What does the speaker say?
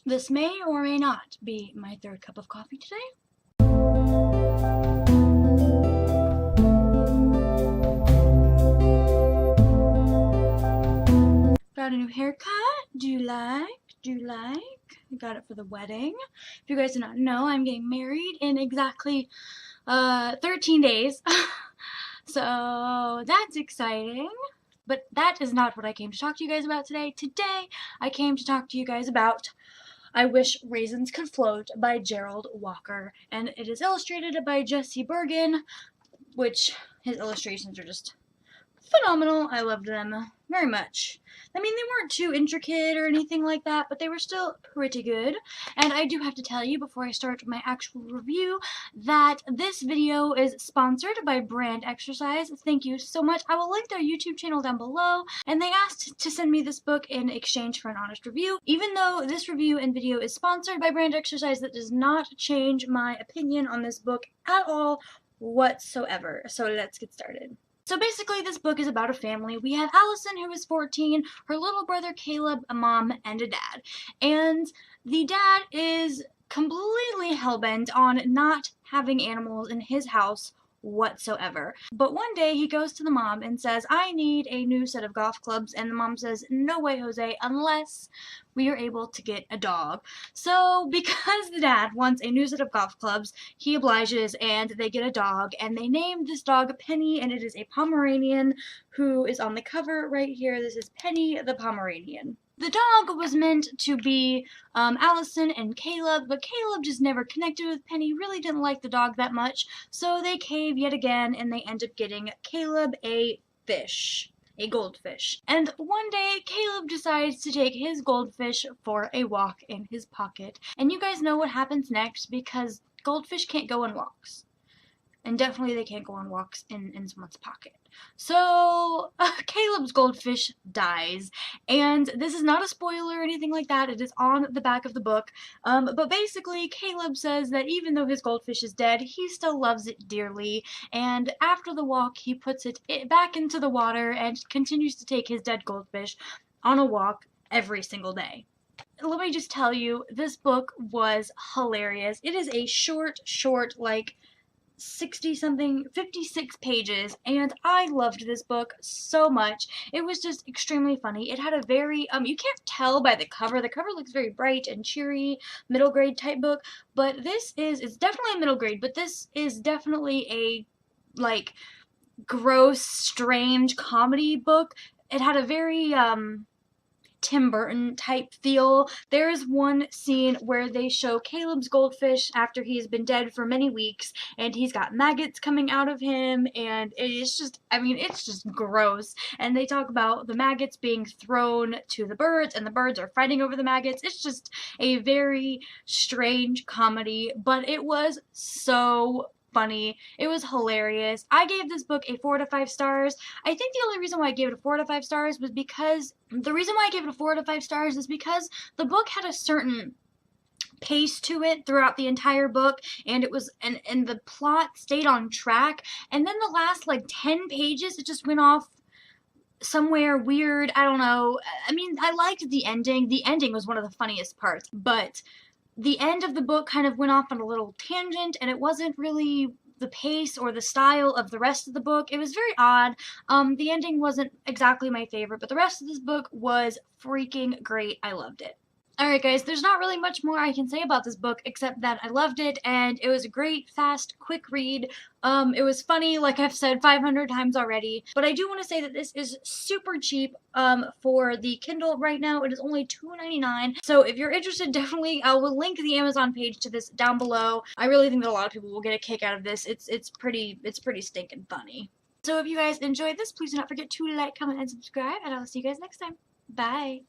This may or may not be my third cup of coffee today. Got a new haircut. Do you like? I got it for the wedding. If you guys do not know, I'm getting married in exactly 13 days. So that's exciting. But that is not what I came to talk to you guys about today. Today, I came to talk to you guys about I Wish Raisins Could Float by Gerald Walker. And it is illustrated by Jesse Bergen, which his illustrations are just phenomenal. I loved them very much. I mean, they weren't too intricate or anything like that, but they were still pretty good. And I do have to tell you before I start my actual review that this video is sponsored by Brand Exercise. Thank you so much. I will link their YouTube channel down below, and they asked to send me this book in exchange for an honest review. Even though this review and video is sponsored by Brand Exercise, that does not change my opinion on this book at all whatsoever. So let's get started. So basically, this book is about a family. We have Allison, who is 14, her little brother Caleb, a mom, and a dad. And the dad is completely hellbent on not having animals in his house whatsoever. But one day he goes to the mom and says, I need a new set of golf clubs, and the mom says, no way, Jose, unless we are able to get a dog. So because the dad wants a new set of golf clubs, he obliges and they get a dog, and they name this dog Penny, and it is a Pomeranian who is on the cover right here. This is Penny the Pomeranian. The dog was meant to be Allison and Caleb, but Caleb just never connected with Penny, really didn't like the dog that much, so they cave yet again, and they end up getting Caleb a fish. A goldfish. And one day, Caleb decides to take his goldfish for a walk in his pocket. And you guys know what happens next, because goldfish can't go on walks. And definitely they can't go on walks in someone's pocket. So, Caleb's goldfish dies. And this is not a spoiler or anything like that. It is on the back of the book. But basically, Caleb says that even though his goldfish is dead, he still loves it dearly. And after the walk, he puts it back into the water and continues to take his dead goldfish on a walk every single day. Let me just tell you, this book was hilarious. It is a short, like 60-something, 56 pages, and I loved this book so much. It was just extremely funny. It had a very, you can't tell by the cover. The cover looks very bright and cheery, middle grade type book, but it's definitely a middle grade, but this is definitely a, like, gross, strange comedy book. It had a very, Tim Burton type feel. There is one scene where they show Caleb's goldfish after he's been dead for many weeks, and he's got maggots coming out of him, and it's just, I mean, it's just gross. And they talk about the maggots being thrown to the birds, and the birds are fighting over the maggots. It's just a very strange comedy, but it was so funny. It was hilarious. I gave this book a 4 to 5 stars. I think the only reason why I gave it a 4 to 5 stars was because the reason why I gave it a 4 to 5 stars is because the book had a certain pace to it throughout the entire book, and it was and the plot stayed on track, and then the last like 10 pages it just went off somewhere weird. I don't know. I mean, I liked the ending. The ending was one of the funniest parts, but the end of the book kind of went off on a little tangent, and it wasn't really the pace or the style of the rest of the book. It was very odd. The ending wasn't exactly my favorite, but the rest of this book was freaking great. I loved it. Alright guys, there's not really much more I can say about this book except that I loved it, and it was a great, fast, quick read. It was funny, like I've said 500 times already, but I do want to say that this is super cheap for the Kindle right now. It is only $2.99, so if you're interested, definitely I will link the Amazon page to this down below. I really think that a lot of people will get a kick out of this. It's pretty stinking funny. So if you guys enjoyed this, please do not forget to like, comment, and subscribe, and I will see you guys next time. Bye!